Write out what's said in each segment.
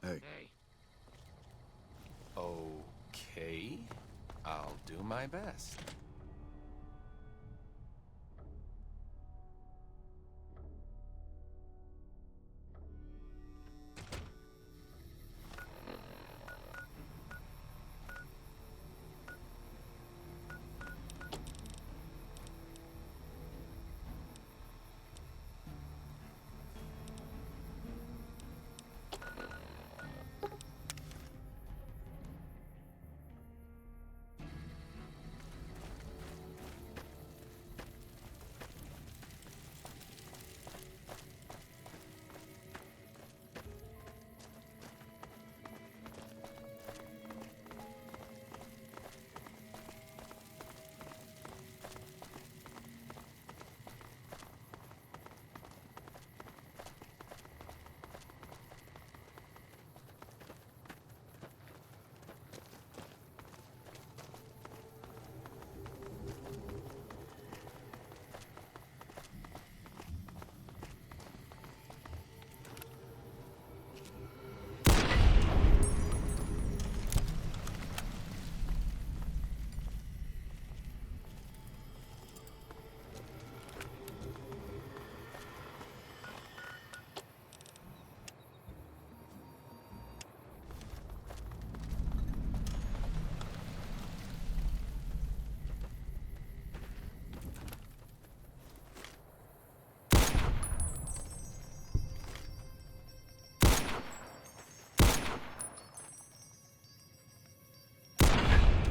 Hey. Hey. Okay. I'll do my best.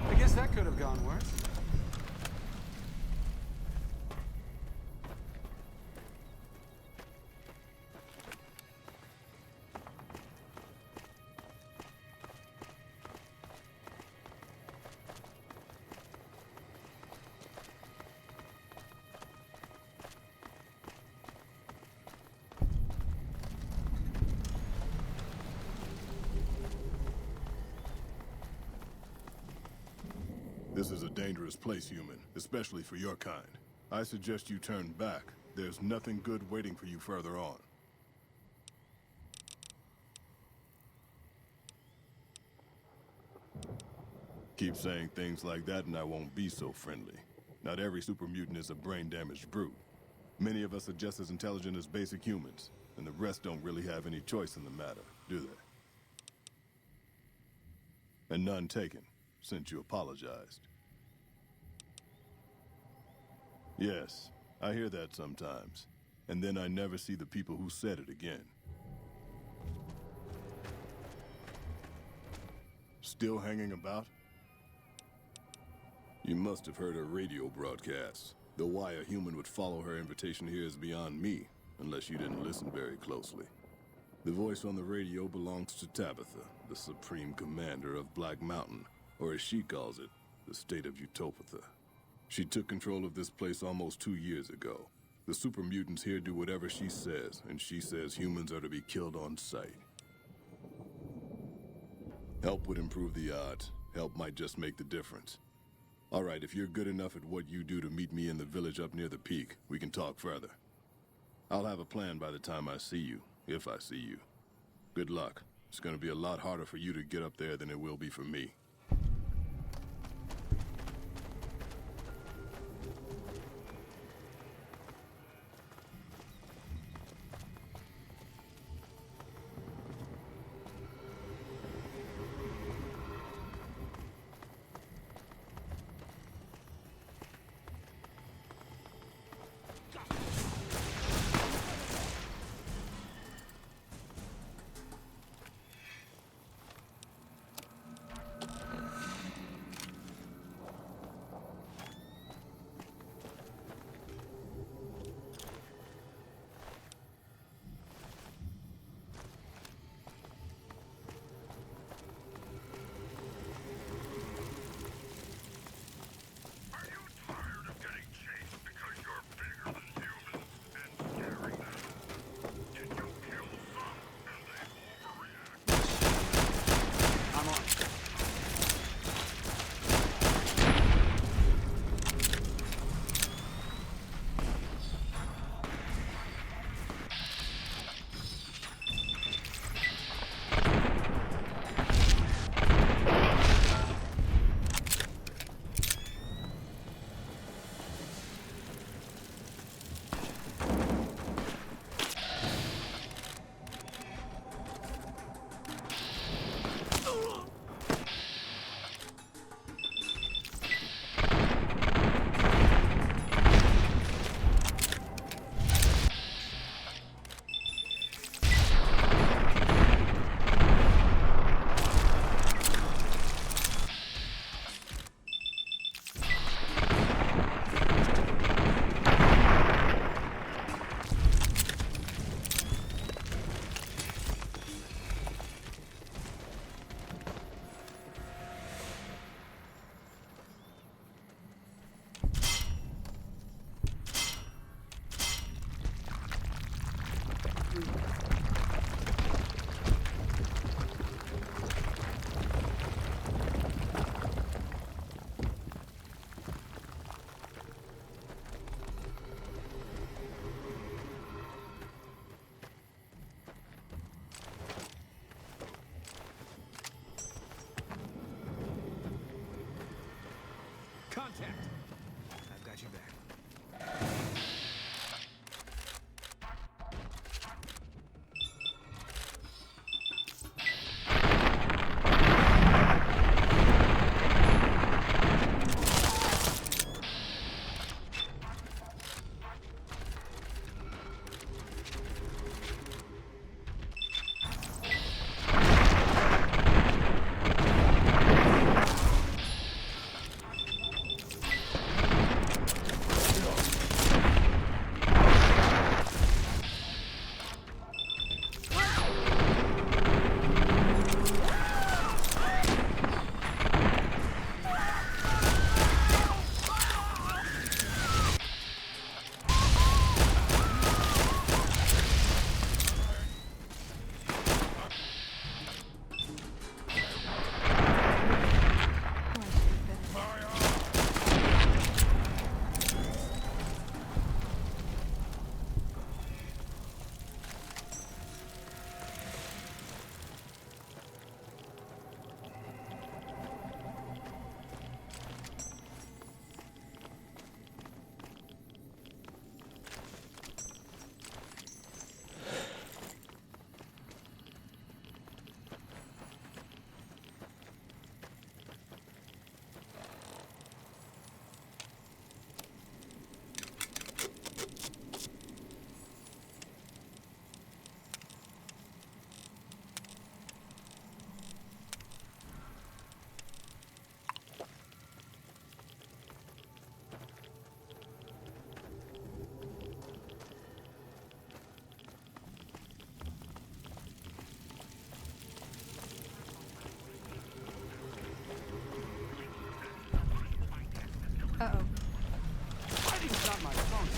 I guess that could have gone worse. This is a dangerous place, human, especially for your kind. I suggest you turn back. There's nothing good waiting for you further on. Keep saying things like that and I won't be so friendly. Not every super mutant is a brain-damaged brute. Many of us are just as intelligent as basic humans, and the rest don't really have any choice in the matter, do they? And none taken, since you apologized. Yes, I hear that sometimes. And then I never see the people who said it again. Still hanging about? You must have heard her radio broadcasts. Though why a human would follow her invitation here is beyond me, unless you didn't listen very closely. The voice on the radio belongs to Tabitha, the supreme commander of Black Mountain, or as she calls it, the state of Utopatha. She took control of this place almost 2 years ago. The super mutants here do whatever she says, and she says humans are to be killed on sight. Help would improve the odds. Help might just make the difference. All right, if you're good enough at what you do to meet me in the village up near the peak, we can talk further. I'll have a plan by the time I see you, if I see you. Good luck. It's gonna be a lot harder for you to get up there than it will be for me. Contact! I've got your back. Uh-oh. Why did you stop my phone?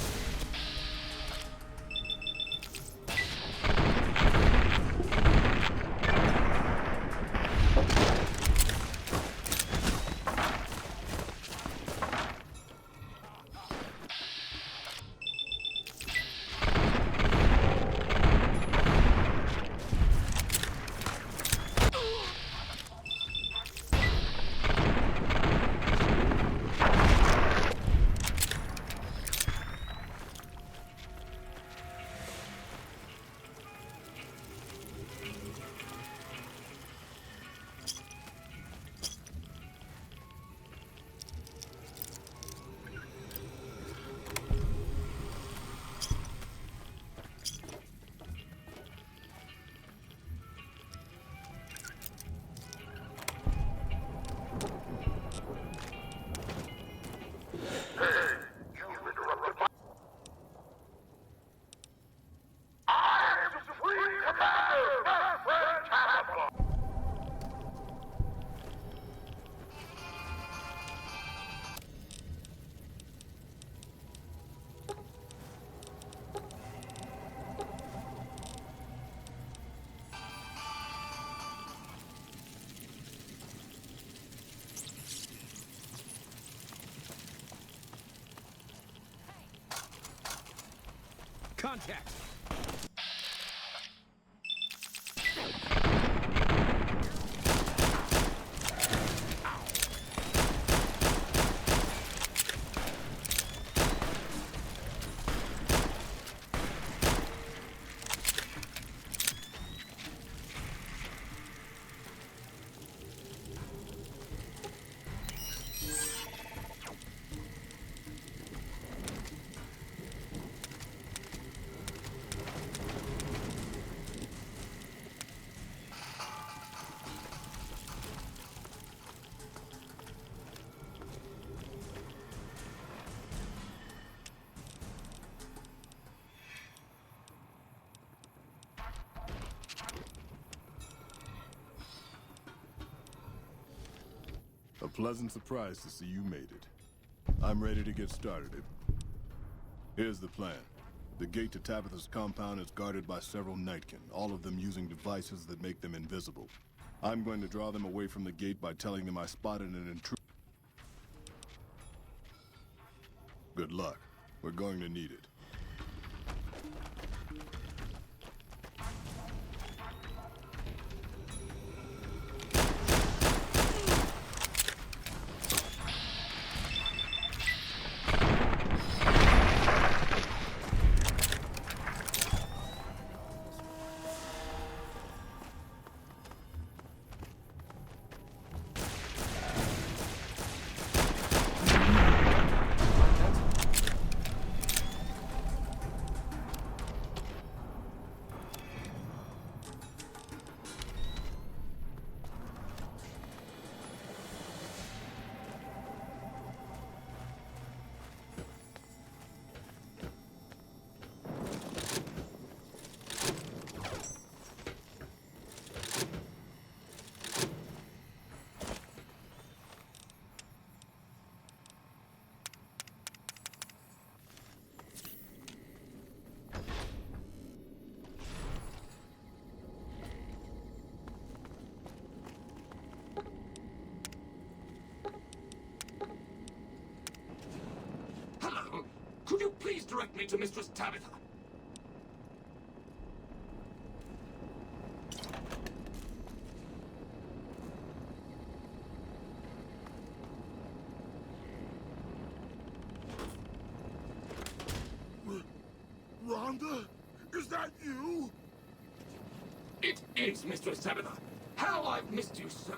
Contact! A pleasant surprise to see you made it. I'm ready to get started. Here's the plan. The gate to Tabitha's compound is guarded by several Nightkin, all of them using devices that make them invisible. I'm going to draw them away from the gate by telling them I spotted an intruder. Good luck. We're going to need it. Could you please direct me to Mistress Tabitha? Rhonda? Is that you? It is, Mistress Tabitha. How I've missed you, sir.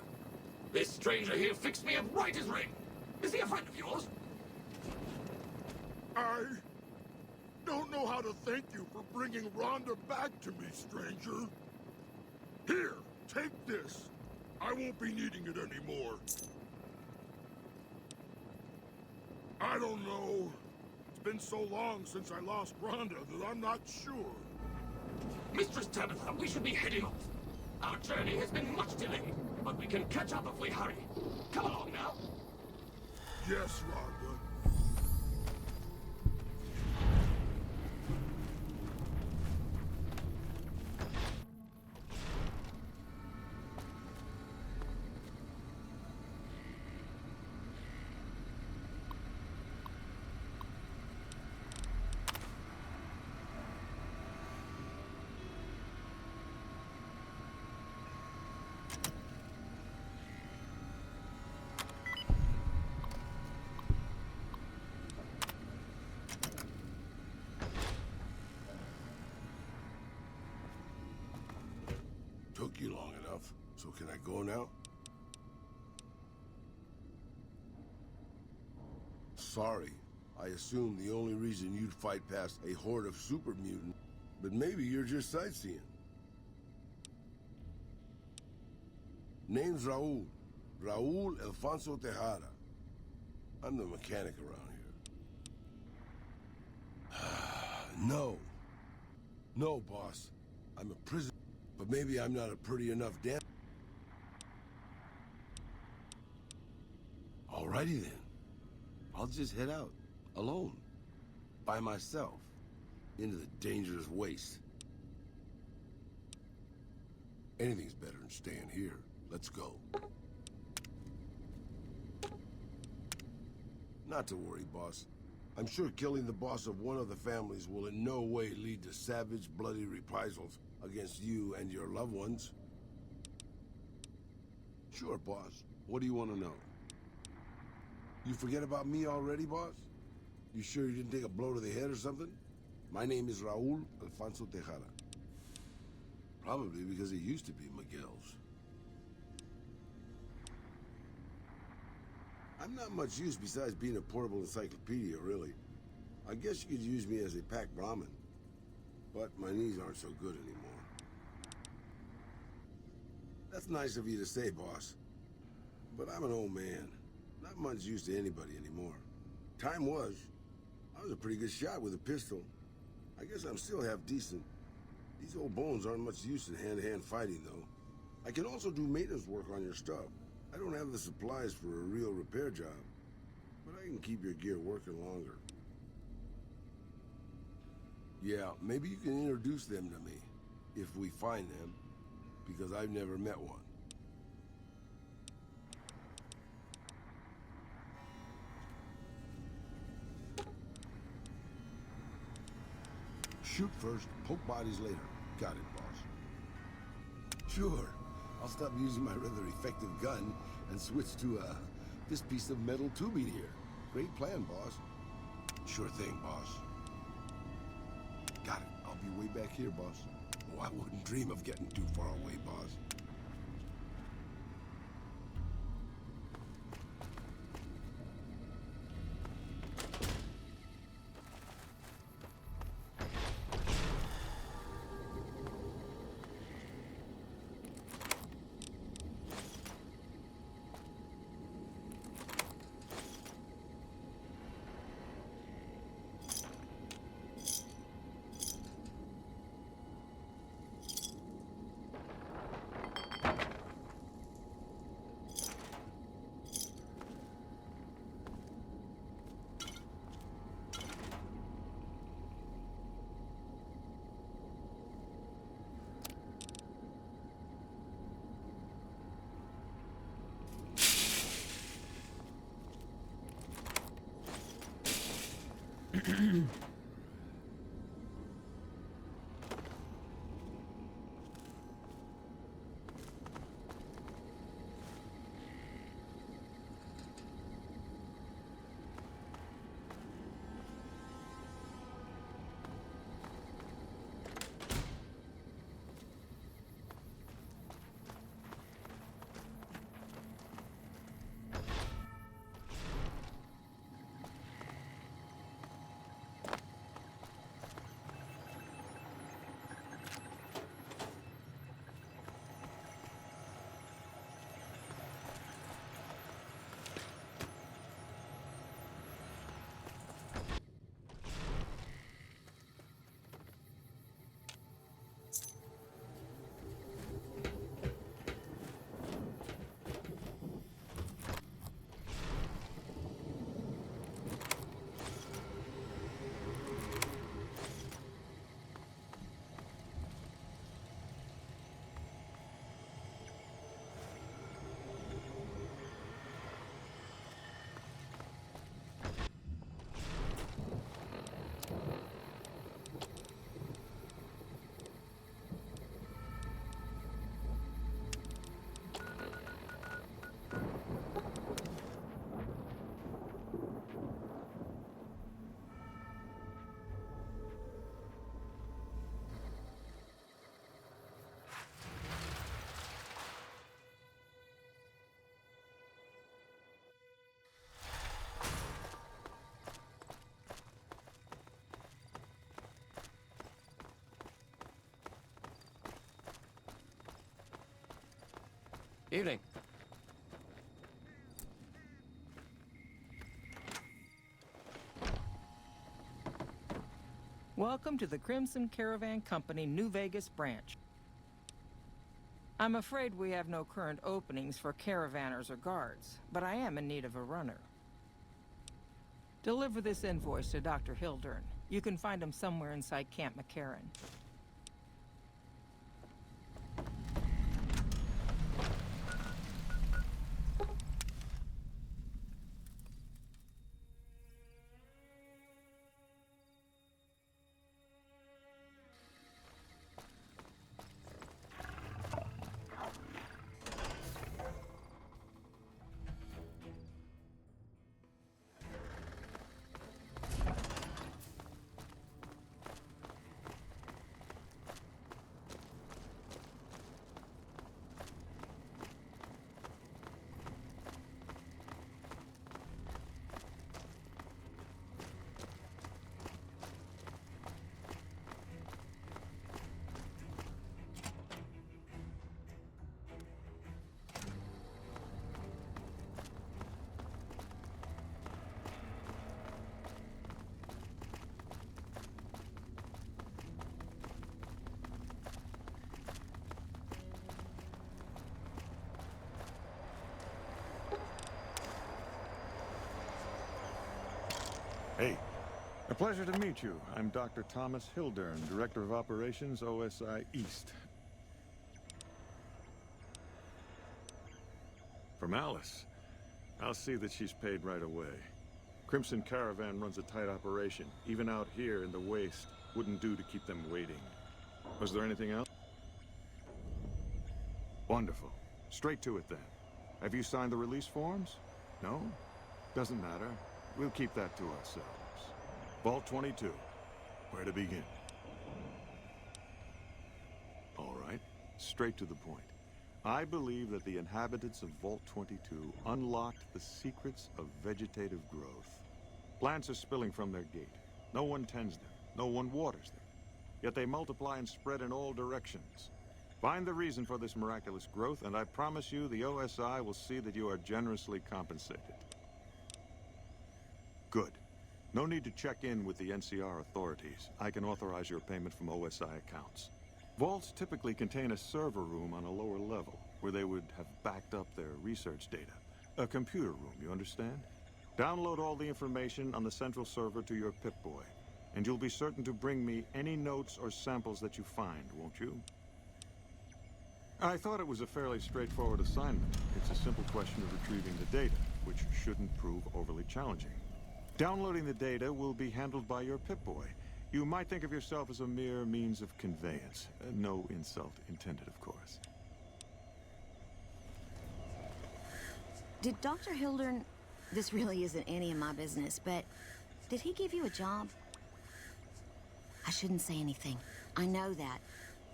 This stranger here fixed me up right as rain. Is he a friend of yours? I don't know how to thank you for bringing Rhonda back to me, stranger. Here, take this. I won't be needing it anymore. I don't know. It's been so long since I lost Rhonda that I'm not sure. Mistress Tabitha, we should be heading off. Our journey has been much delayed, but we can catch up if we hurry. Come along now. Yes, Rhonda. Took you long enough, so can I go now? Sorry, I assumed the only reason you'd fight past a horde of super mutants, but maybe you're just sightseeing. Name's Raul. Raul Alfonso Tejada. I'm the mechanic around here. No. No, boss. I'm a prisoner. But maybe I'm not a pretty enough damn... Alrighty then. I'll just head out. Alone. By myself. Into the dangerous waste. Anything's better than staying here. Let's go. Not to worry, boss. I'm sure killing the boss of one of the families will in no way lead to savage, bloody reprisals against you and your loved ones. Sure, boss. What do you want to know? You forget about me already, boss? You sure you didn't take a blow to the head or something? My name is Raul Alfonso Tejada. Probably because it used to be Miguel's. I'm not much use besides being a portable encyclopedia, really. I guess you could use me as a pack Brahmin. But my knees aren't so good anymore. That's nice of you to say, boss. But I'm an old man. Not much use to anybody anymore. Time was. I was a pretty good shot with a pistol. I guess I'm still half decent. These old bones aren't much use in hand-to-hand fighting, though. I can also do maintenance work on your stuff. I don't have the supplies for a real repair job, but I can keep your gear working longer. Yeah, maybe you can introduce them to me, if we find them, because I've never met one. Shoot first, poke bodies later. Got it, boss. Sure. I'll stop using my rather effective gun and switch to, this piece of metal tubing here. Great plan, boss. Sure thing, boss. Got it. I'll be way back here, boss. Oh, I wouldn't dream of getting too far away, boss. Evening. Welcome to the Crimson Caravan Company New Vegas branch. I'm afraid we have no current openings for caravanners or guards, but I am in need of a runner. Deliver this invoice to Dr. Hildern. You can find him somewhere inside Camp McCarran. A pleasure to meet you. I'm Dr. Thomas Hildern, Director of Operations, OSI East. From Alice. I'll see that she's paid right away. Crimson Caravan runs a tight operation. Even out here in the waste, wouldn't do to keep them waiting. Was there anything else? Wonderful. Straight to it then. Have you signed the release forms? No? Doesn't matter. We'll keep that to ourselves. Vault 22. Where to begin? All right. Straight to the point. I believe that the inhabitants of Vault 22 unlocked the secrets of vegetative growth. Plants are spilling from their gate. No one tends them. No one waters them. Yet they multiply and spread in all directions. Find the reason for this miraculous growth, and I promise you the OSI will see that you are generously compensated. Good. No need to check in with the NCR authorities. I can authorize your payment from OSI accounts. Vaults typically contain a server room on a lower level, where they would have backed up their research data. A computer room, you understand? Download all the information on the central server to your Pip-Boy, and you'll be certain to bring me any notes or samples that you find, won't you? I thought it was a fairly straightforward assignment. It's a simple question of retrieving the data, which shouldn't prove overly challenging. Downloading the data will be handled by your Pip-Boy. You might think of yourself as a mere means of conveyance. No insult intended, of course. Did Dr. Hildern... This really isn't any of my business, but... Did he give you a job? I shouldn't say anything. I know that.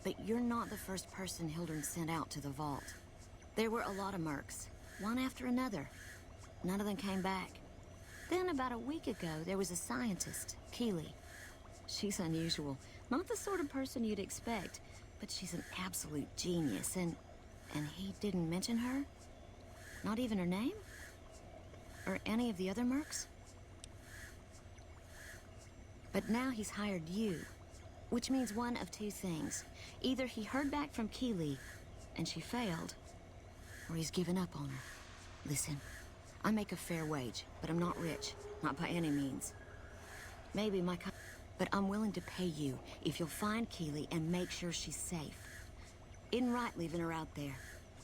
But you're not the first person Hildern sent out to the vault. There were a lot of mercs, one after another. None of them came back. Then about a week ago, there was a scientist, Keeley. She's unusual. Not the sort of person you'd expect, but she's an absolute genius, and he didn't mention her? Not even her name? Or any of the other mercs? But now he's hired you, which means one of two things. Either he heard back from Keeley, and she failed, or he's given up on her. Listen, I make a fair wage, but I'm not rich. Not by any means. Maybe my... But I'm willing to pay you if you'll find Keeley and make sure she's safe. Isn't right leaving her out there.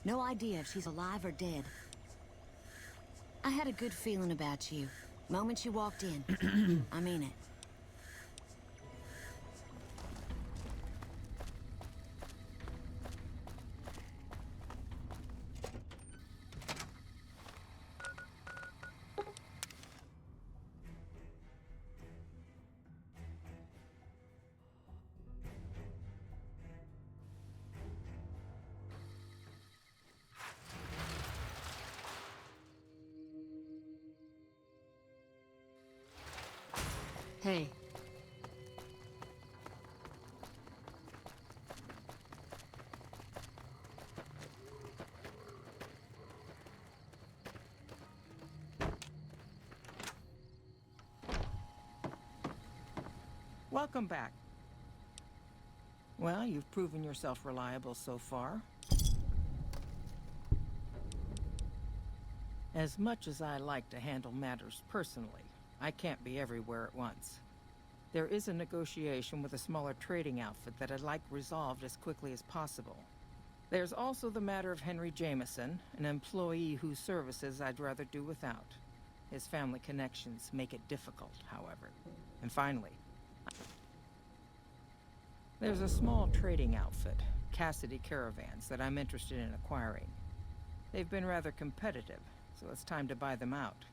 No idea if she's alive or dead. I had a good feeling about you. Moment you walked in. I mean it. Hey. Welcome back. Well, you've proven yourself reliable so far. As much as I like to handle matters personally, I can't be everywhere at once. There is a negotiation with a smaller trading outfit that I'd like resolved as quickly as possible. There's also the matter of Henry Jameson, an employee whose services I'd rather do without. His family connections make it difficult, however. And finally, there's a small trading outfit, Cassidy Caravans, that I'm interested in acquiring. They've been rather competitive, so it's time to buy them out.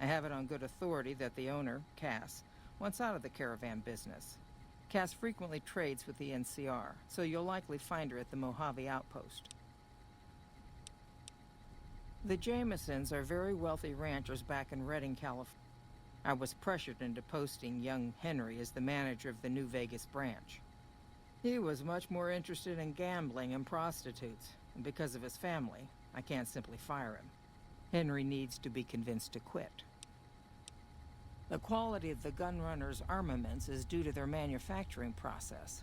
I have it on good authority that the owner, Cass, wants out of the caravan business. Cass frequently trades with the NCR, so you'll likely find her at the Mojave outpost. The Jamesons are very wealthy ranchers back in Redding, California. I was pressured into posting young Henry as the manager of the New Vegas branch. He was much more interested in gambling and prostitutes, and because of his family, I can't simply fire him. Henry needs to be convinced to quit. The quality of the gunrunners' armaments is due to their manufacturing process.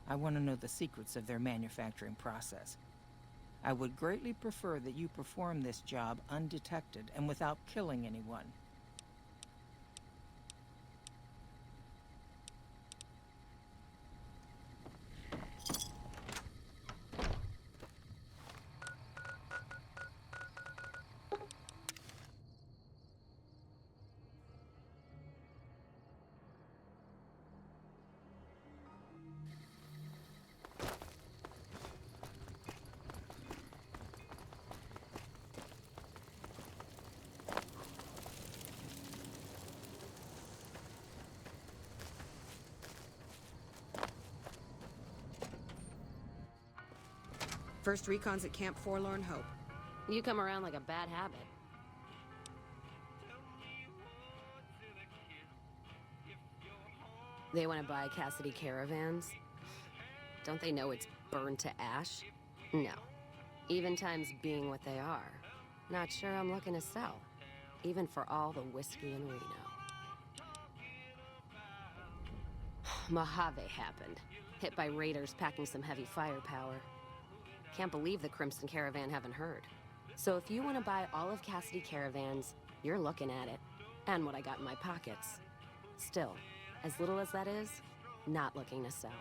I want to know the secrets of their manufacturing process. I would greatly prefer that you perform this job undetected and without killing anyone. First recon's at Camp Forlorn Hope. You come around like a bad habit. They want to buy Cassidy caravans? Don't they know it's burned to ash? No. Even times being what they are. Not sure I'm looking to sell. Even for all the whiskey in Reno. Mojave happened. Hit by raiders packing some heavy firepower. Can't believe the Crimson Caravan haven't heard. So if you want to buy all of Cassidy caravans, you're looking at it. And what I got in my pockets. Still, as little as that is, not looking to sell.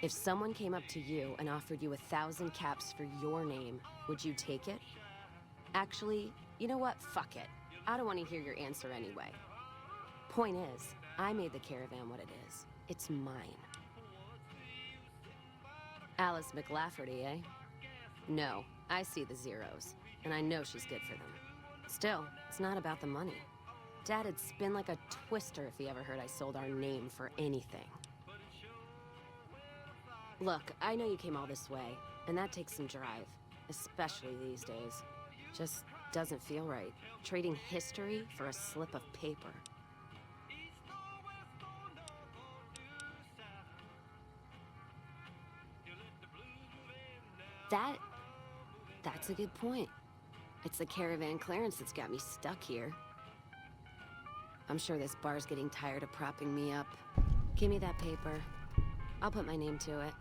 If someone came up to you and offered you 1,000 caps for your name, would you take it? Actually, you know what? Fuck it. I don't want to hear your answer anyway. Point is, I made the caravan what it is. It's mine. Alice McLafferty, eh? No, I see the zeros, and I know she's good for them. Still, it's not about the money. Dad'd spin like a twister if he ever heard I sold our name for anything. Look, I know you came all this way, and that takes some drive, especially these days. Just doesn't feel right, trading history for a slip of paper. That's a good point. It's the caravan clearance that's got me stuck here. I'm sure this bar's getting tired of propping me up. Give me that paper. I'll put my name to it.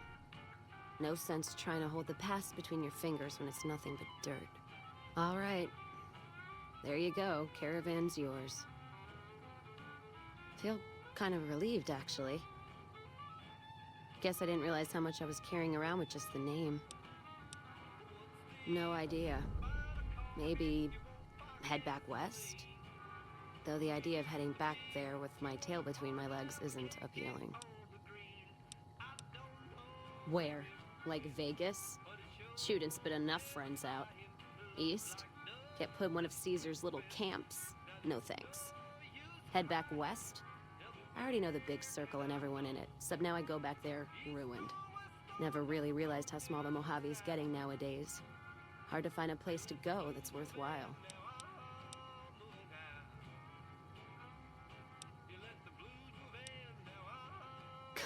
No sense trying to hold the past between your fingers when it's nothing but dirt. All right. There you go. Caravan's yours. Feel kind of relieved, actually. Guess I didn't realize how much I was carrying around with just the name. No idea. Maybe head back west? Though the idea of heading back there with my tail between my legs isn't appealing. Where? Like Vegas? Shoot and spit enough friends out. East? Get put in one of Caesar's little camps? No thanks. Head back west? I already know the big circle and everyone in it, except now I go back there ruined. Never really realized how small the Mojave's getting nowadays. Hard to find a place to go that's worthwhile.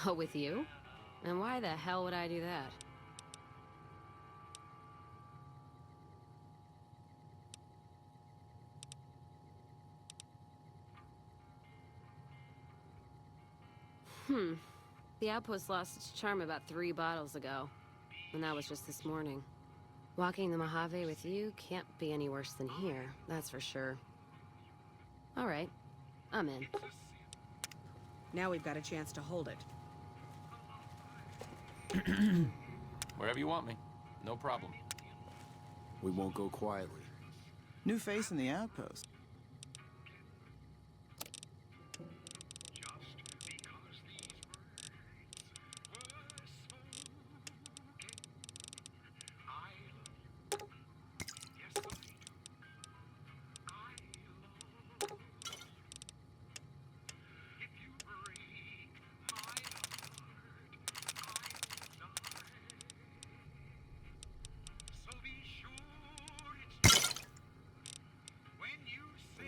Go with you? And why the hell would I do that? The outpost lost its charm about 3 bottles ago. And that was just this morning. Walking the Mojave with you can't be any worse than here, that's for sure. All right, I'm in. Now we've got a chance to hold it. Wherever you want me. No problem. We won't go quietly. New face in the outpost.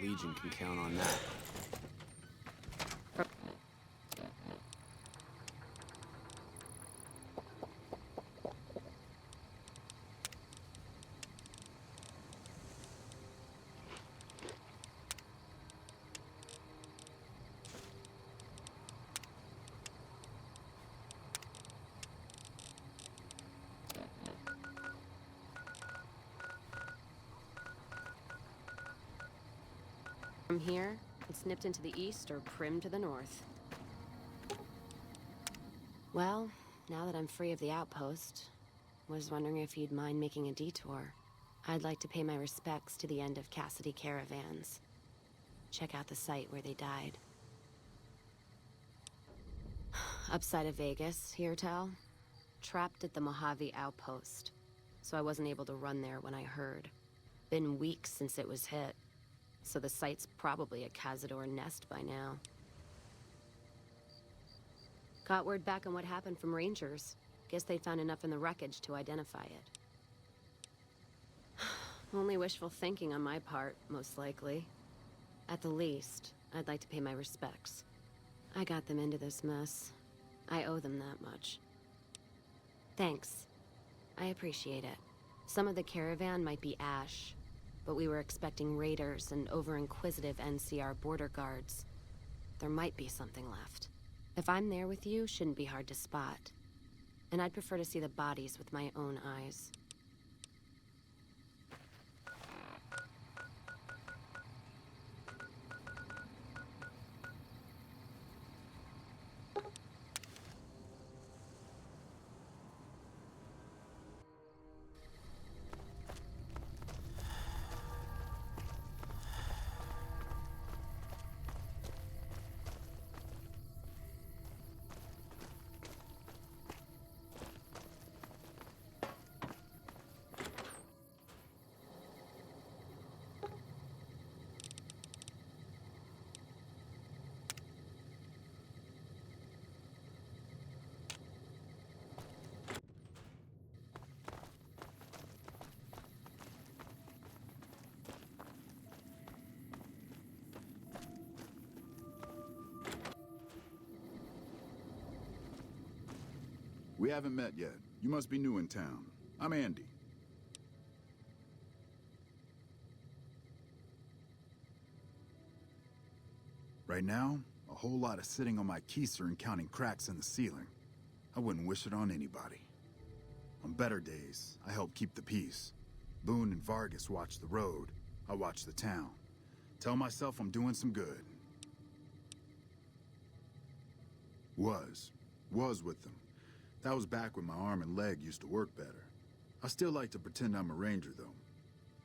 Legion can count on that. From here, it's nipped into the east or prim to the north. Well, now that I'm free of the outpost, was wondering if you'd mind making a detour. I'd like to pay my respects to the end of Cassidy caravans. Check out the site where they died. Upside of Vegas, hear tell? Trapped at the Mojave outpost, so I wasn't able to run there when I heard. Been weeks since it was hit. So the site's probably a Cazador nest by now. Got word back on what happened from Rangers. Guess they found enough in the wreckage to identify it. Only wishful thinking on my part, most likely. At the least, I'd like to pay my respects. I got them into this mess. I owe them that much. Thanks. I appreciate it. Some of the caravan might be ash, but we were expecting raiders and over-inquisitive NCR border guards. There might be something left. If I'm there with you, shouldn't be hard to spot. And I'd prefer to see the bodies with my own eyes. We haven't met yet. You must be new in town. I'm Andy. Right now, a whole lot of sitting on my keister and counting cracks in the ceiling. I wouldn't wish it on anybody. On better days, I help keep the peace. Boone and Vargas watch the road. I watch the town. Tell myself I'm doing some good. Was with them. That was back when my arm and leg used to work better. I still like to pretend I'm a ranger, though.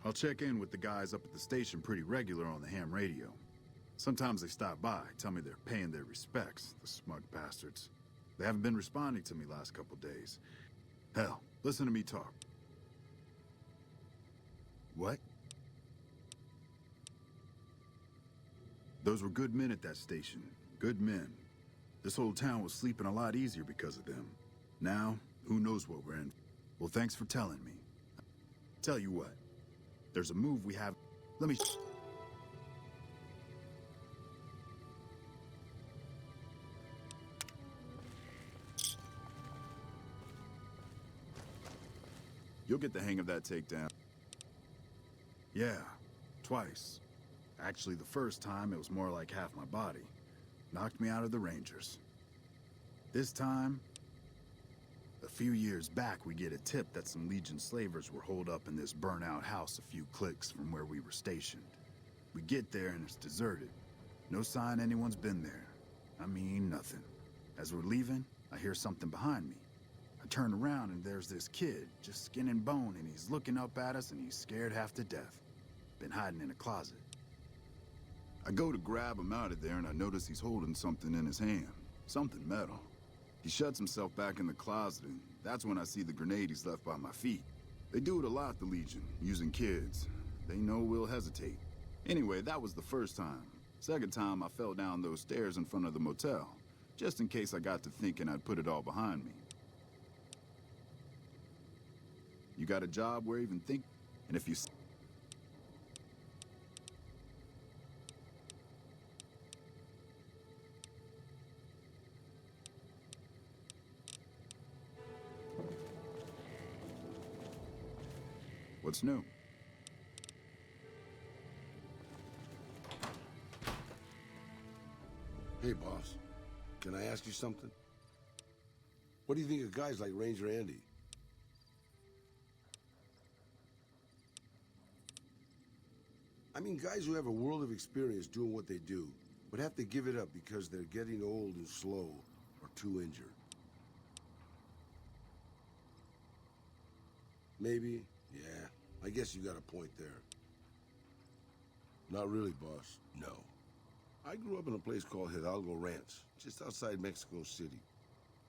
I'll check in with the guys up at the station pretty regular on the ham radio. Sometimes they stop by, tell me they're paying their respects, the smug bastards. They haven't been responding to me last couple days. Hell, listen to me talk. What? Those were good men at that station. Good men. This whole town was sleeping a lot easier because of them. Now, who knows what we're in. Well, thanks for telling me. Tell you what, there's a move we have. Let me... You'll get the hang of that takedown. Yeah, twice. Actually, the first time, it was more like half my body. Knocked me out of the Rangers. This time, a few years back, we get a tip that some Legion slavers were holed up in this burnt-out house a few clicks from where we were stationed. We get there and it's deserted. No sign anyone's been there. I mean, nothing. As we're leaving, I hear something behind me. I turn around and there's this kid, just skin and bone, and he's looking up at us and he's scared half to death. Been hiding in a closet. I go to grab him out of there and I notice he's holding something in his hand. Something metal. He shuts himself back in the closet, and that's when I see the grenade he's left by my feet. They do it a lot, the Legion, using kids. They know we'll hesitate. Anyway, that was the first time. Second time, I fell down those stairs in front of the motel, just in case I got to thinking I'd put it all behind me. You got a job where even think, and if you... What's new? Hey, boss. Can I ask you something? What do you think of guys like Ranger Andy? I mean, guys who have a world of experience doing what they do, but have to give it up because they're getting old and slow or too injured. Maybe, yeah. I guess you got a point there. Not really, boss. No. I grew up in a place called Hidalgo Ranch, just outside Mexico City.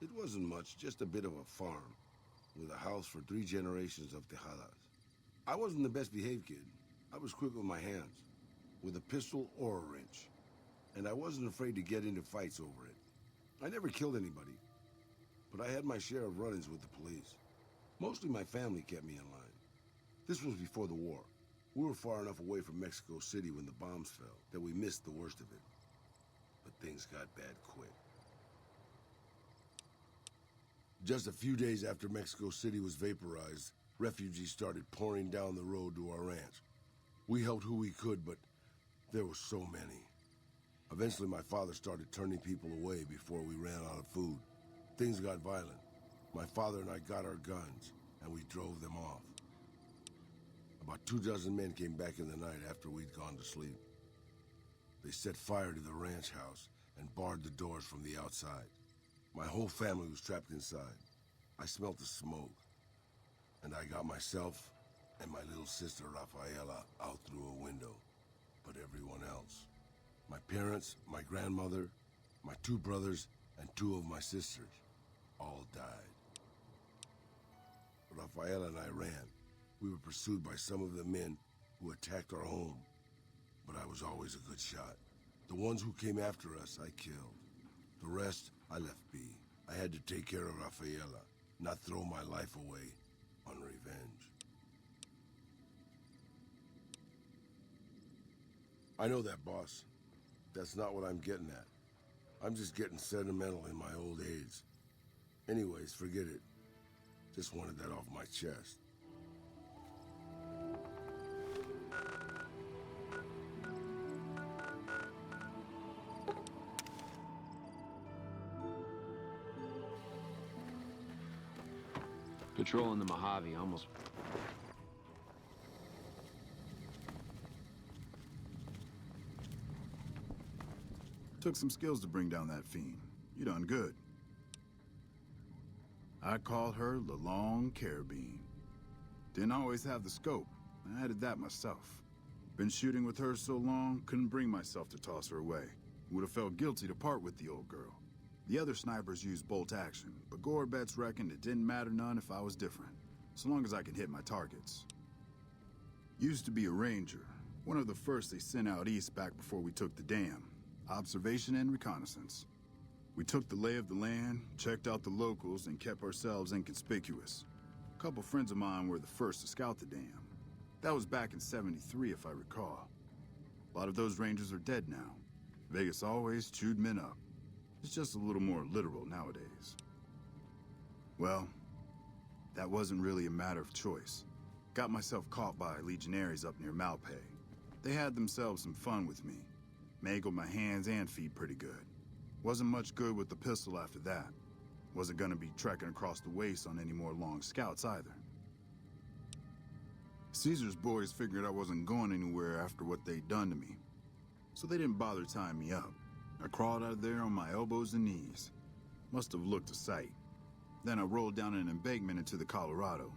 It wasn't much, just a bit of a farm, with a house for 3 generations of Tejadas. I wasn't the best behaved kid. I was quick with my hands, with a pistol or a wrench. And I wasn't afraid to get into fights over it. I never killed anybody, but I had my share of run-ins with the police. Mostly my family kept me in line. This was before the war. We were far enough away from Mexico City when the bombs fell that we missed the worst of it. But things got bad quick. Just a few days after Mexico City was vaporized, refugees started pouring down the road to our ranch. We helped who we could, but there were so many. Eventually, my father started turning people away before we ran out of food. Things got violent. My father and I got our guns, and we drove them off. About 24 men came back in the night after we'd gone to sleep. They set fire to the ranch house and barred the doors from the outside. My whole family was trapped inside. I smelt the smoke, and I got myself and my little sister Rafaela out through a window. But everyone else, my parents, my grandmother, my 2 brothers, and 2 of my sisters, all died. Rafaela and I ran. We were pursued by some of the men who attacked our home, but I was always a good shot. The ones who came after us, I killed. The rest, I left be. I had to take care of Rafaela, not throw my life away on revenge. I know that, boss. That's not what I'm getting at. I'm just getting sentimental in my old age. Anyways, forget it. Just wanted that off my chest. Patrolling the Mojave almost... Took some skills to bring down that fiend. You done good. I called her the Long Carabine. Didn't always have the scope. I added that myself. Been shooting with her so long, couldn't bring myself to toss her away. Would have felt guilty to part with the old girl. The other snipers used bolt action, but Gorbets reckoned it didn't matter none if I was different, so long as I could hit my targets. Used to be a ranger, one of the first they sent out east back before we took the dam. Observation and reconnaissance. We took the lay of the land, checked out the locals, and kept ourselves inconspicuous. A couple friends of mine were the first to scout the dam. That was back in '73, if I recall. A lot of those rangers are dead now. Vegas always chewed men up. It's just a little more literal nowadays. Well, that wasn't really a matter of choice. Got myself caught by legionaries up near Malpay. They had themselves some fun with me. Mangled my hands and feet pretty good. Wasn't much good with the pistol after that. Wasn't gonna be trekking across the waste on any more long scouts either. Caesar's boys figured I wasn't going anywhere after what they'd done to me, so they didn't bother tying me up. I crawled out of there on my elbows and knees. Must have looked a sight. Then I rolled down an embankment into the Colorado.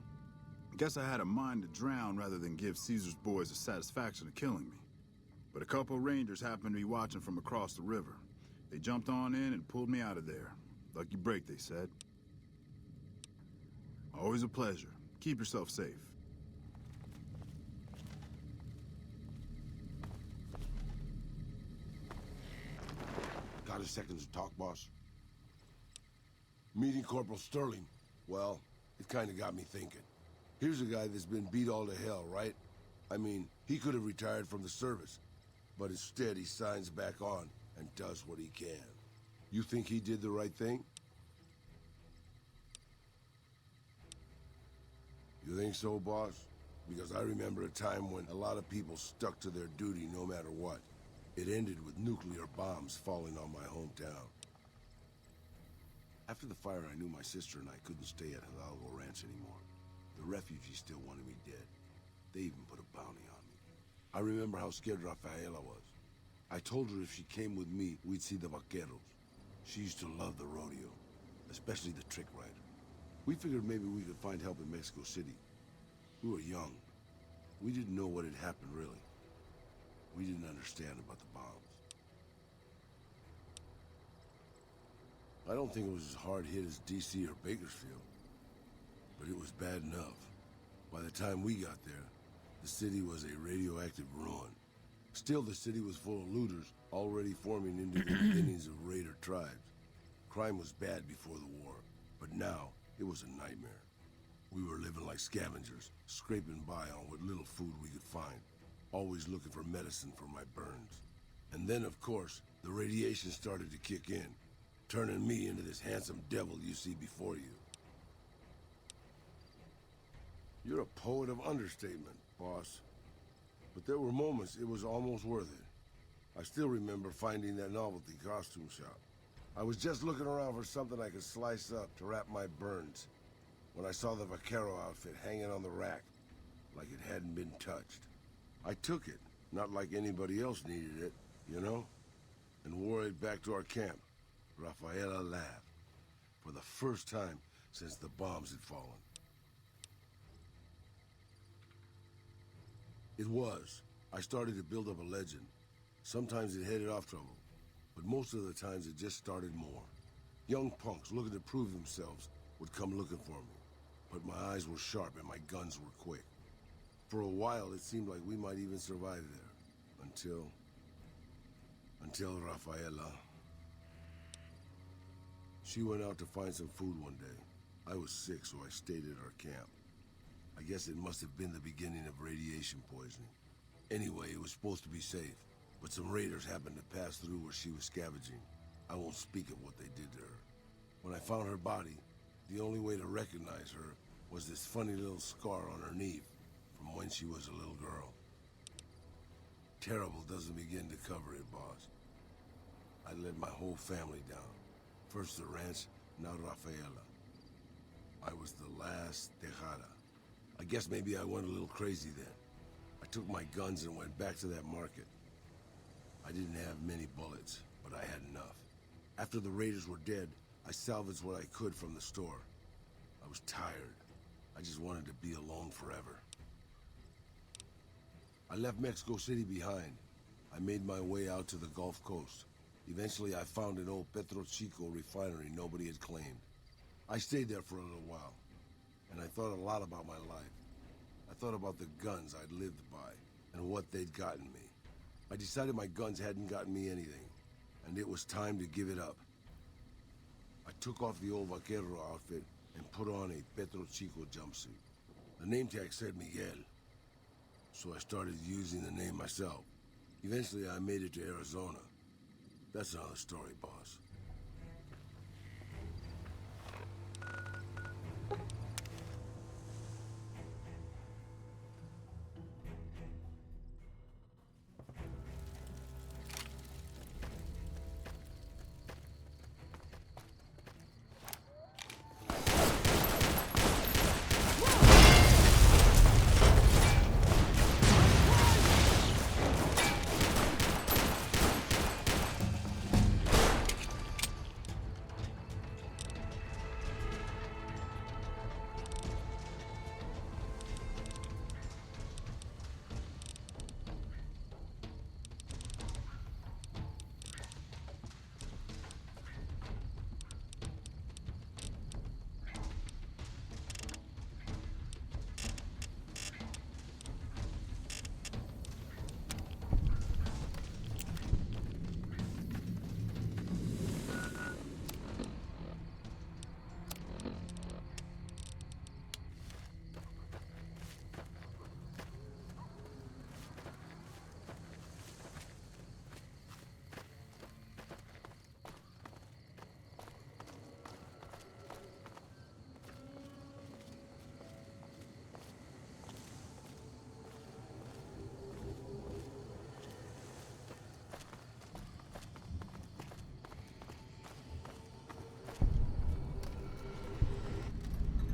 Guess I had a mind to drown rather than give Caesar's boys the satisfaction of killing me. But a couple rangers happened to be watching from across the river. They jumped on in and pulled me out of there. Lucky break, they said. Always a pleasure. Keep yourself safe. Got a second to talk, boss? Meeting Corporal Sterling. Well, it kinda got me thinking. Here's a guy that's been beat all to hell, right? I mean, he could have retired from the service, but instead he signs back on and does what he can. You think he did the right thing? You think so, boss? Because I remember a time when a lot of people stuck to their duty no matter what. It ended with nuclear bombs falling on my hometown. After the fire, I knew my sister and I couldn't stay at Hidalgo Ranch anymore. The refugees still wanted me dead. They even put a bounty on me. I remember how scared Rafaela was. I told her if she came with me, we'd see the vaqueros. She used to love the rodeo, especially the trick rider. We figured maybe we could find help in Mexico City. We were young. We didn't know what had happened, really. We didn't understand about the bombs. I don't think it was as hard hit as DC or Bakersfield, but it was bad enough. By the time we got there, the city was a radioactive ruin. Still, the city was full of looters, already forming into the beginnings of raider tribes. Crime was bad before the war. But now, it was a nightmare. We were living like scavengers, scraping by on what little food we could find, always looking for medicine for my burns. And then, of course, the radiation started to kick in, turning me into this handsome devil you see before you. You're a poet of understatement, boss. But there were moments it was almost worth it. I still remember finding that novelty costume shop. I was just looking around for something I could slice up to wrap my burns when I saw the vaquero outfit hanging on the rack like it hadn't been touched. I took it, not like anybody else needed it, you know? And wore it back to our camp. Rafaela laughed. For the first time since the bombs had fallen. It was. I started to build up a legend. Sometimes it headed off trouble, but most of the times it just started more. Young punks looking to prove themselves would come looking for me, but my eyes were sharp and my guns were quick. For a while, it seemed like we might even survive there, until Rafaela. She went out to find some food one day. I was sick, so I stayed at our camp. I guess it must have been the beginning of radiation poisoning. Anyway, it was supposed to be safe, but some raiders happened to pass through where she was scavenging. I won't speak of what they did to her. When I found her body, the only way to recognize her was this funny little scar on her knee from when she was a little girl. Terrible doesn't begin to cover it, boss. I let my whole family down. First the ranch, now Rafaela. I was the last Tejada. I guess maybe I went a little crazy then. I took my guns and went back to that market. I didn't have many bullets, but I had enough. After the raiders were dead, I salvaged what I could from the store. I was tired. I just wanted to be alone forever. I left Mexico City behind. I made my way out to the Gulf Coast. Eventually, I found an old Petro Chico refinery nobody had claimed. I stayed there for a little while, and I thought a lot about my life. I thought about the guns I'd lived by, and what they'd gotten me. I decided my guns hadn't gotten me anything, and it was time to give it up. I took off the old vaquero outfit and put on a Petro Chico jumpsuit. The name tag said Miguel, so I started using the name myself. Eventually, I made it to Arizona. That's another story, boss.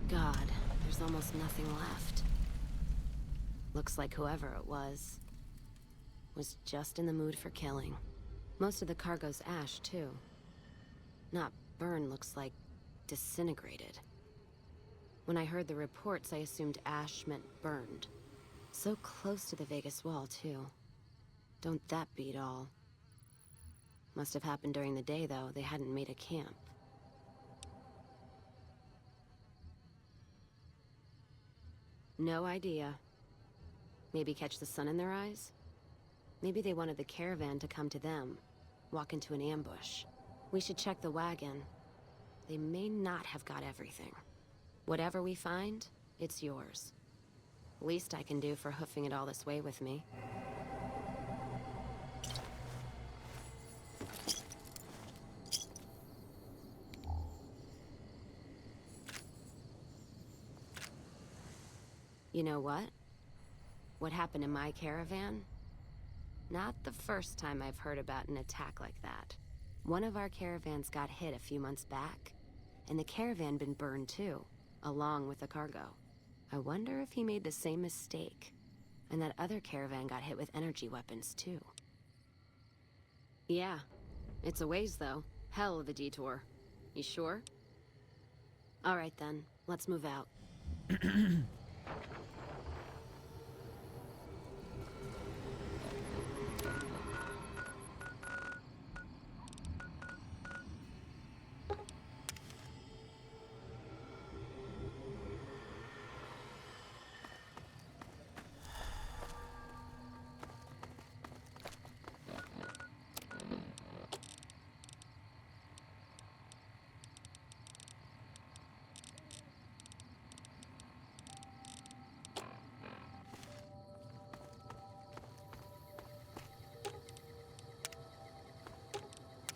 God, there's almost nothing left. Looks like whoever it was just in the mood for killing. Most of the cargo's ash, too. Not burned, looks like disintegrated. When I heard the reports, I assumed ash meant burned. So close to the Vegas wall, too. Don't that beat all? Must have happened during the day, though. They hadn't made a camp. No idea. Maybe catch the sun in their eyes? Maybe they wanted the caravan to come to them, walk into an ambush. We should check the wagon. they may not have got everything. Whatever we find, it's yours. Least I can do for hoofing it all this way with me. You know what? What happened in my caravan? Not the first time I've heard about an attack like that. One of our caravans got hit a few months back, and the caravan been burned too, along with the cargo. I wonder if he made the same mistake, and that other caravan got hit with energy weapons too. Yeah, it's a ways though. Hell of a detour. You sure? All right then, let's move out.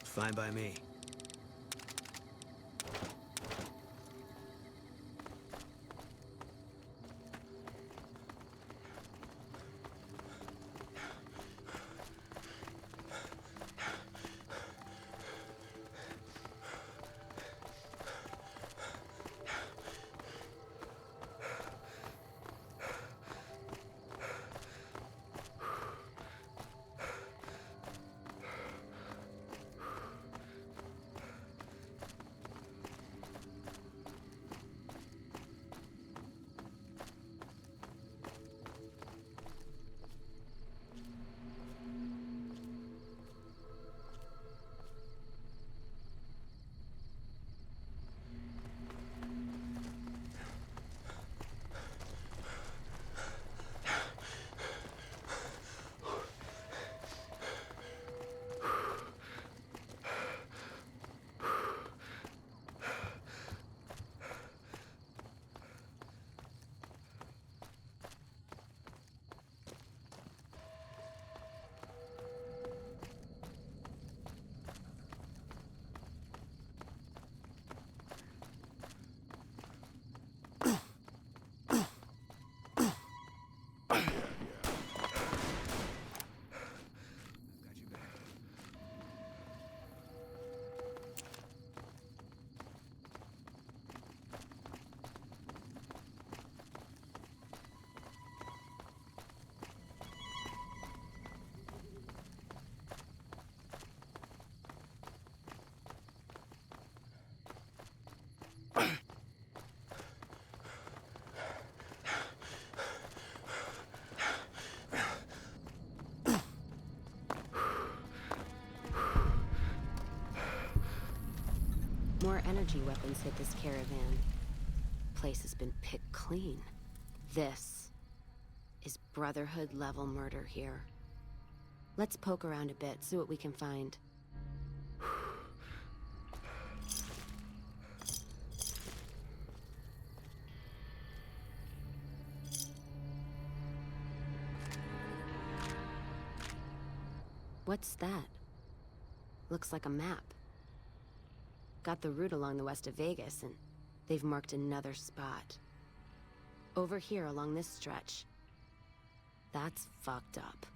Fine by me. More energy weapons hit this caravan. Place has been picked clean. This is Brotherhood level murder here. Let's poke around a bit, see what we can find. What's that? Looks like a map. Got the route along the west of Vegas, and they've marked another spot. Over here along this stretch. That's fucked up.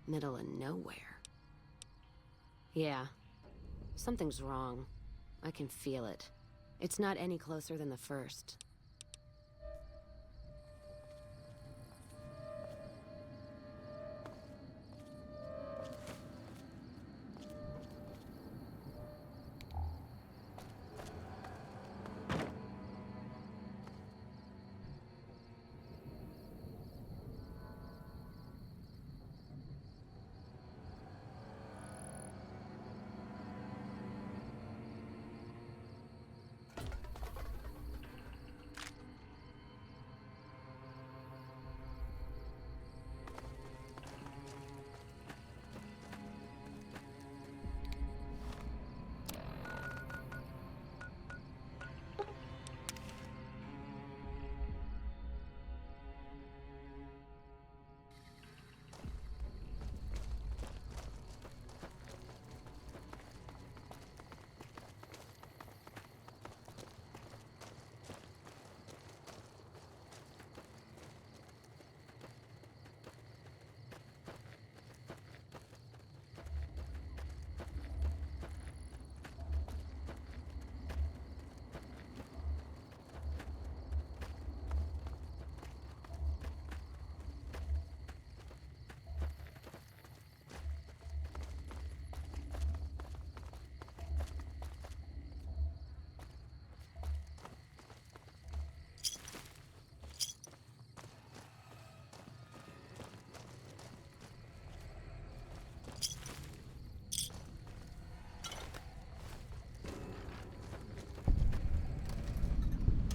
Middle of nowhere. Yeah. Something's wrong. I can feel it. It's not any closer than the first.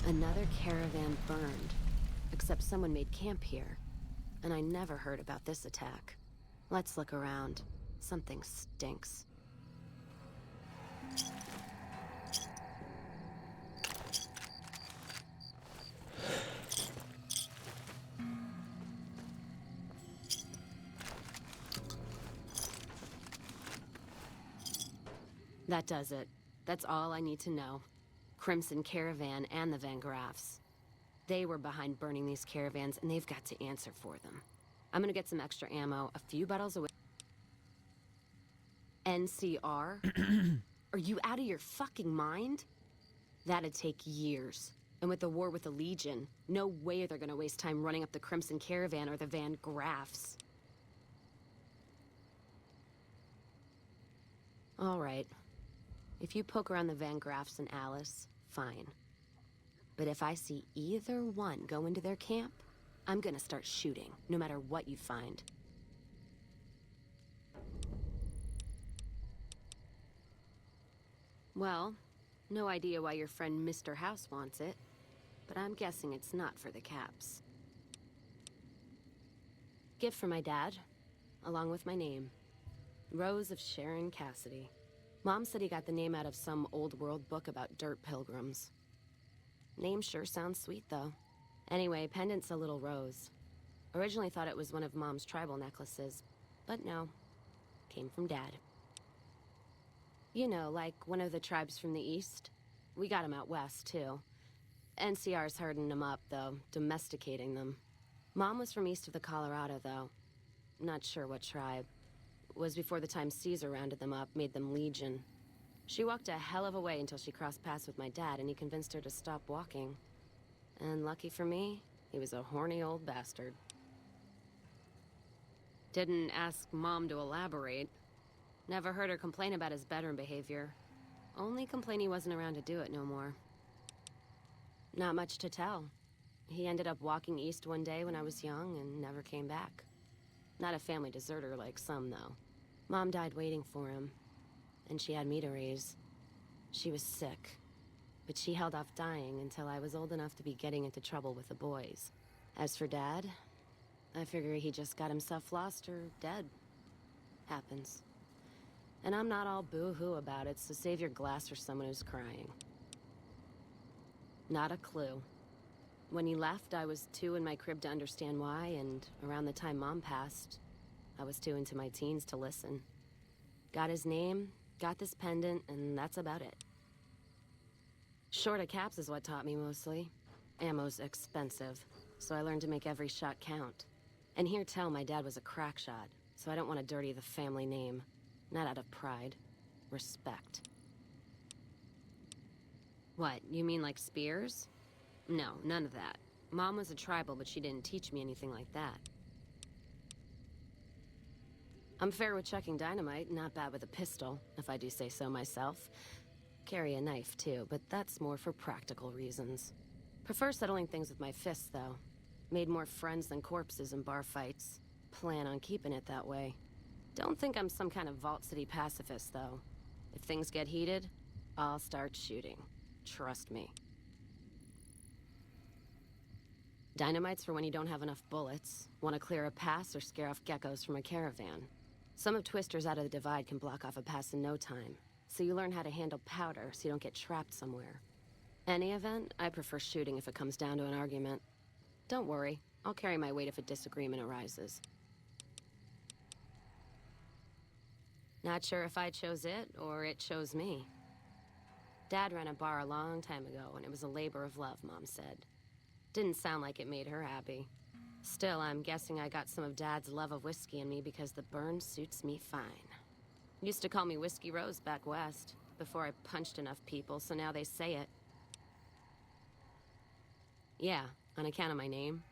Another caravan burned, except someone made camp here. And I never heard about this attack. Let's look around. Something stinks. That does it. That's all I need to know. Crimson Caravan and the Van Graffs. They were behind burning these caravans, and they've got to answer for them. I'm gonna get some extra ammo, a few bottles away. NCR? Are you out of your fucking mind? That'd take years. And with the war with the Legion, no way they're gonna waste time running up the Crimson Caravan or the Van Graffs. All right. If you poke around the Van Graffs and Alice, fine. But if I see either one go into their camp, I'm gonna start shooting, no matter what you find. Well, no idea why your friend Mr. House wants it, but I'm guessing it's not for the caps. Gift for my dad, along with my name. Rose of Sharon Cassidy. Mom said he got the name out of some old world book about dirt pilgrims. Name sure sounds sweet, though. Anyway, pendant's a little rose. Originally thought it was one of Mom's tribal necklaces, but no. Came from Dad. You know, like one of the tribes from the east. We got them out west, too. NCR's herding them up, though, domesticating them. Mom was from east of the Colorado, though. Not sure what tribe. Was before the time Caesar rounded them up, made them Legion. She walked a hell of a way until she crossed paths with my dad, and he convinced her to stop walking. And lucky for me, he was a horny old bastard. Didn't ask Mom to elaborate. Never heard her complain about his bedroom behavior. Only complain he wasn't around to do it no more. Not much to tell. He ended up walking east one day when I was young and never came back. Not a family deserter like some, though. Mom died waiting for him, and she had me to raise. She was sick, but she held off dying until I was old enough to be getting into trouble with the boys. As for Dad, I figure he just got himself lost or dead. Happens. And I'm not all boo-hoo about it, so save your glass for someone who's crying. Not a clue. When he left, I was too in my crib to understand why, and around the time Mom passed, I was too into my teens to listen. Got his name, got this pendant, and that's about it. Short of caps is what taught me mostly. Ammo's expensive, so I learned to make every shot count. And hear tell my dad was a crack shot, so I don't want to dirty the family name. Not out of pride. Respect. What, you mean like spears? No, none of that. Mom was a tribal, but she didn't teach me anything like that. I'm fair with chucking dynamite, not bad with a pistol, if I do say so myself. Carry a knife, too, but that's more for practical reasons. Prefer settling things with my fists, though. Made more friends than corpses in bar fights. Plan on keeping it that way. Don't think I'm some kind of Vault City pacifist, though. If things get heated, I'll start shooting. Trust me. Dynamite's for when you don't have enough bullets, want to clear a pass, or scare off geckos from a caravan. Some of Twister's out of the Divide can block off a pass in no time, so you learn how to handle powder so you don't get trapped somewhere. Any event, I prefer shooting if it comes down to an argument. Don't worry, I'll carry my weight if a disagreement arises. Not sure if I chose it, or it chose me. Dad ran a bar a long time ago, and it was a labor of love, Mom said. Didn't sound like it made her happy. Still, I'm guessing I got some of Dad's love of whiskey in me because the burn suits me fine. Used to call me Whiskey Rose back west, before I punched enough people, so now they say it. Yeah, on account of my name.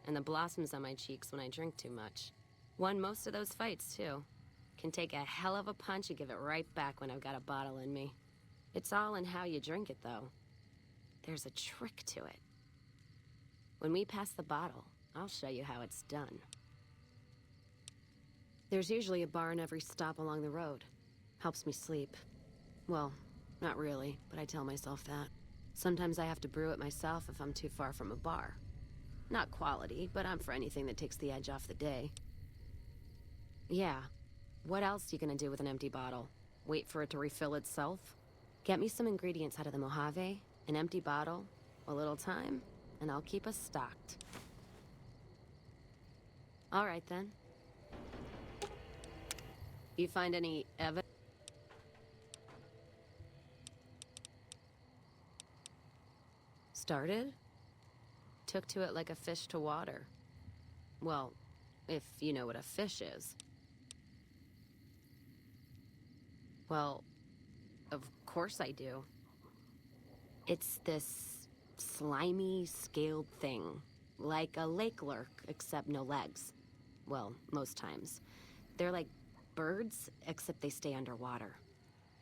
And the blossoms on my cheeks when I drink too much. Won most of those fights, too. Can take a hell of a punch and give it right back when I've got a bottle in me. It's all in how you drink it, though. There's a trick to it. When we pass the bottle, I'll show you how it's done. There's usually a bar in every stop along the road. Helps me sleep. Well, not really, but I tell myself that. Sometimes I have to brew it myself if I'm too far from a bar. Not quality, but I'm for anything that takes the edge off the day. Yeah. What else you gonna do with an empty bottle? Wait for it to refill itself? Get me some ingredients out of the Mojave, an empty bottle, a little time, and I'll keep us stocked. All right, then. You find any evidence? Started? Took to it like a fish to water. Well, if you know what a fish is. Well, of course I do. It's this slimy, scaled thing. Like a lake lurk, except no legs. Well, most times. They're like birds, except they stay underwater.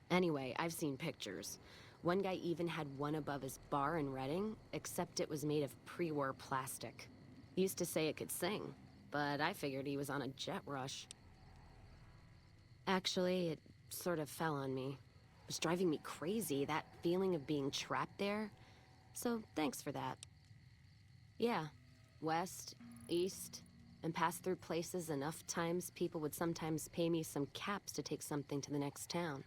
Anyway, I've seen pictures. One guy even had one above his bar in Reading, except it was made of pre-war plastic. He used to say it could sing, but I figured he was on a jet rush. Actually, it sort of fell on me. It was driving me crazy, that feeling of being trapped there. So thanks for that. Yeah, west, east, and passed through places enough times people would sometimes pay me some caps to take something to the next town.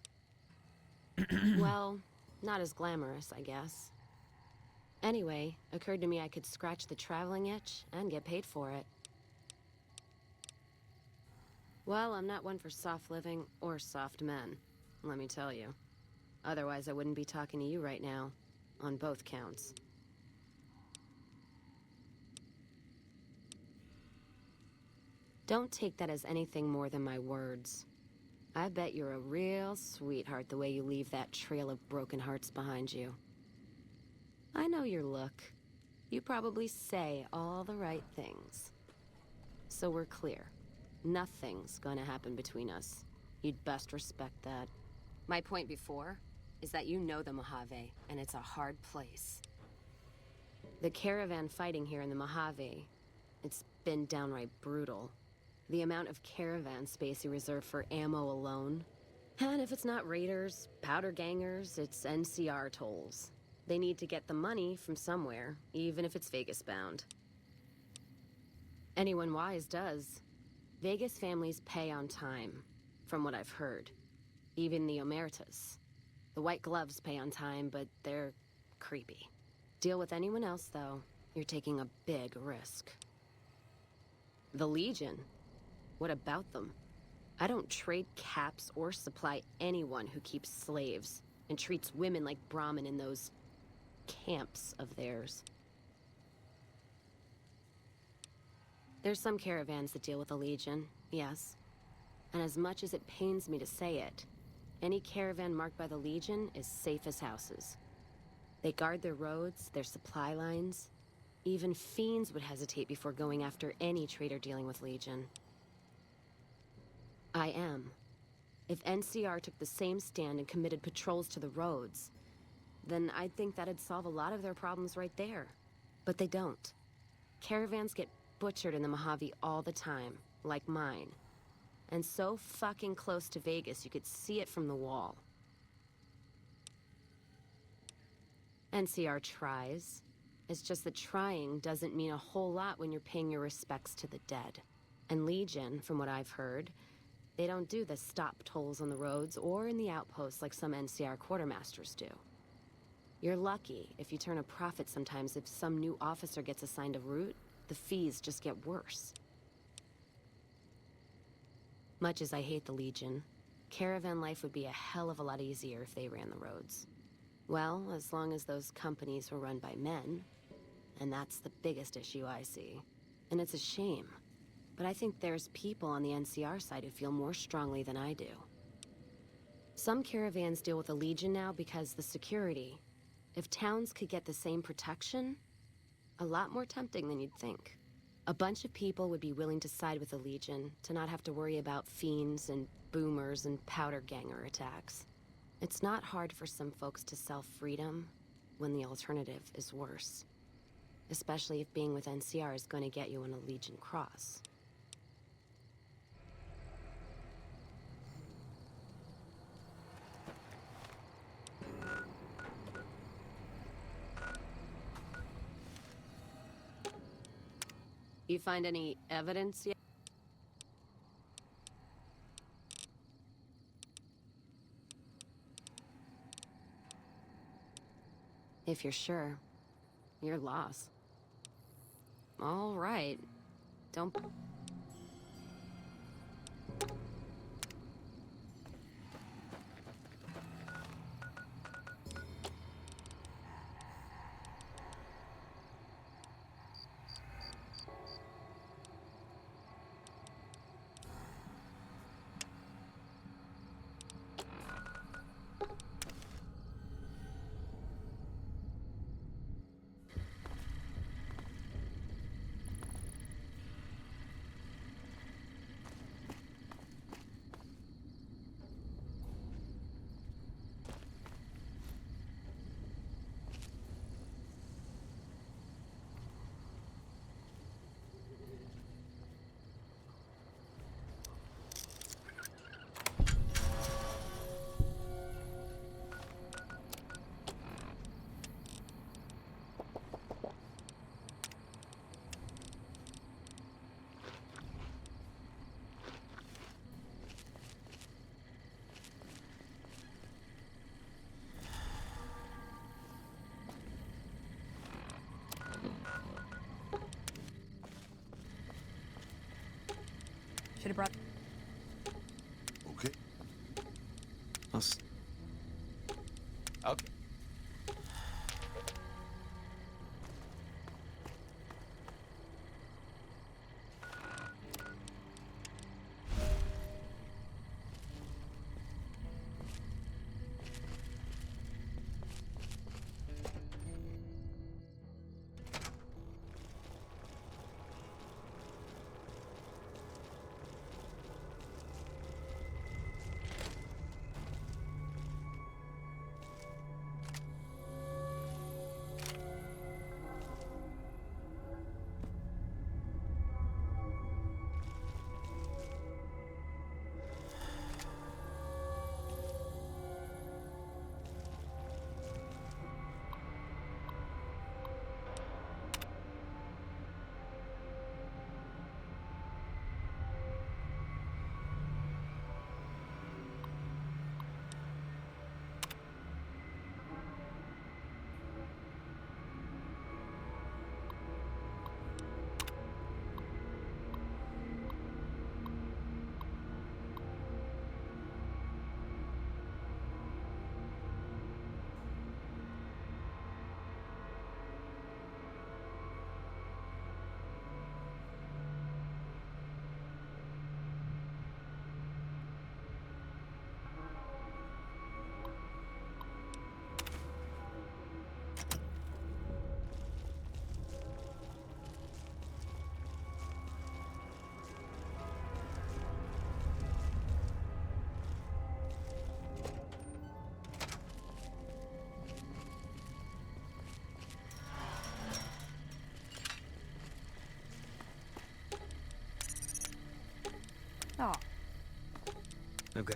Well, not as glamorous, I guess. Anyway, occurred to me I could scratch the traveling itch and get paid for it. Well, I'm not one for soft living or soft men, let me tell you. Otherwise, I wouldn't be talking to you right now, on both counts. Don't take that as anything more than my words. I bet you're a real sweetheart the way you leave that trail of broken hearts behind you. I know your look. You probably say all the right things. So we're clear. Nothing's gonna happen between us. You'd best respect that. My point before is that you know the Mojave, and it's a hard place. The caravan fighting here in the Mojave, it's been downright brutal. The amount of caravan space you reserve for ammo alone. And if it's not raiders, powder gangers, it's NCR tolls. They need to get the money from somewhere, even if it's Vegas bound. Anyone wise does. Vegas families pay on time, from what I've heard. Even the Omertas. The white gloves pay on time, but they're creepy. Deal with anyone else, though, you're taking a big risk. The Legion? What about them? I don't trade caps or supply anyone who keeps slaves and treats women like Brahmin in those camps of theirs. There's some caravans that deal with the Legion, yes. And as much as it pains me to say it, any caravan marked by the Legion is safe as houses. They guard their roads, their supply lines. Even fiends would hesitate before going after any trader dealing with Legion. I am. If NCR took the same stand and committed patrols to the roads, then I'd think that'd solve a lot of their problems right there. But they don't. Caravans get butchered in the Mojave all the time, like mine. And so fucking close to Vegas, you could see it from the wall. NCR tries. It's just that trying doesn't mean a whole lot when you're paying your respects to the dead. And Legion, from what I've heard, they don't do the stop tolls on the roads or in the outposts like some NCR quartermasters do. You're lucky if you turn a profit sometimes. If some new officer gets assigned a route, the fees just get worse. Much as I hate the Legion, caravan life would be a hell of a lot easier if they ran the roads. Well, as long as those companies were run by men, and that's the biggest issue I see. And it's a shame. But I think there's people on the NCR side who feel more strongly than I do. Some caravans deal with the Legion now because the security. If towns could get the same protection, a lot more tempting than you'd think. A bunch of people would be willing to side with the Legion to not have to worry about fiends and boomers and powder ganger attacks. It's not hard for some folks to sell freedom when the alternative is worse. Especially if being with NCR is going to get you on a Legion cross. You find any evidence yet? If you're sure, your loss. All right. Don't... Should have brought... Okay. Okay. Oh. Okay.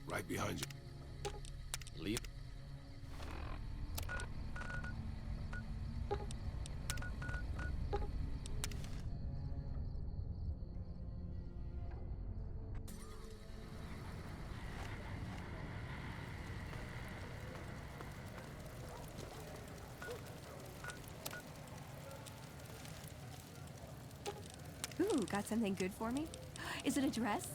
Right behind you. Leap. Ooh, got something good for me? Is it a dress?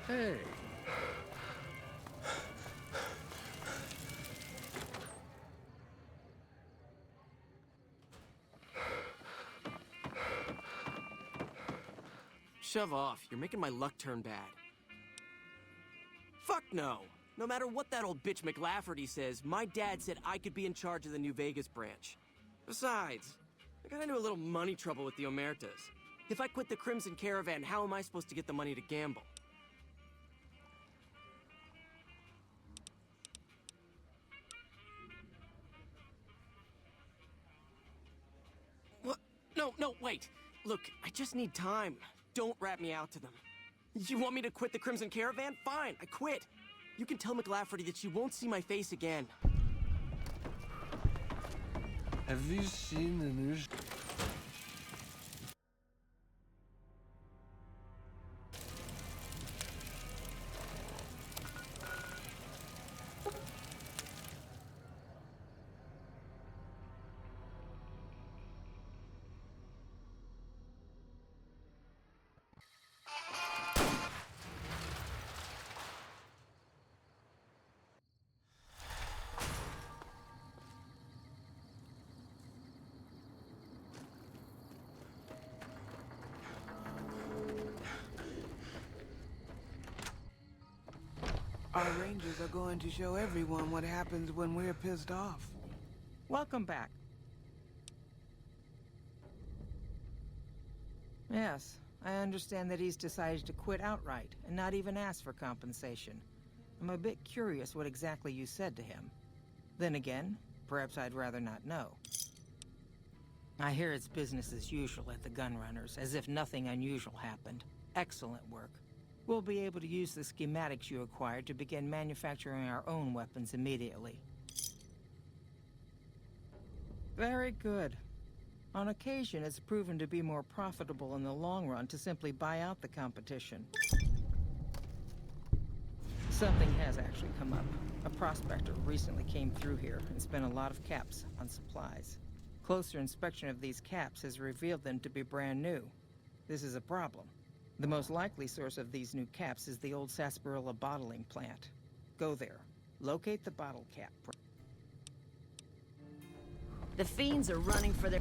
Hey. Shove off. You're making my luck turn bad. Fuck no. No matter what that old bitch McLafferty says, my dad said I could be in charge of the New Vegas branch. Besides, I got into a little money trouble with the Omertas. If I quit the Crimson Caravan, how am I supposed to get the money to gamble? What? No, wait. Look, I just need time. Don't rat me out to them. You want me to quit the Crimson Caravan? Fine, I quit. You can tell McLafferty that she won't see my face again. Have you seen the news? Our rangers are going to show everyone what happens when we're pissed off. Welcome back. Yes, I understand that he's decided to quit outright and not even ask for compensation. I'm a bit curious what exactly you said to him. Then again, perhaps I'd rather not know. I hear it's business as usual at the Gunrunners, as if nothing unusual happened. Excellent work. We'll be able to use the schematics you acquired to begin manufacturing our own weapons immediately. Very good. On occasion, it's proven to be more profitable in the long run to simply buy out the competition. Something has actually come up. A prospector recently came through here and spent a lot of caps on supplies. Closer inspection of these caps has revealed them to be brand new. This is a problem. The most likely source of these new caps is the old sarsaparilla bottling plant. Go there. Locate the bottle cap. The fiends are running for their...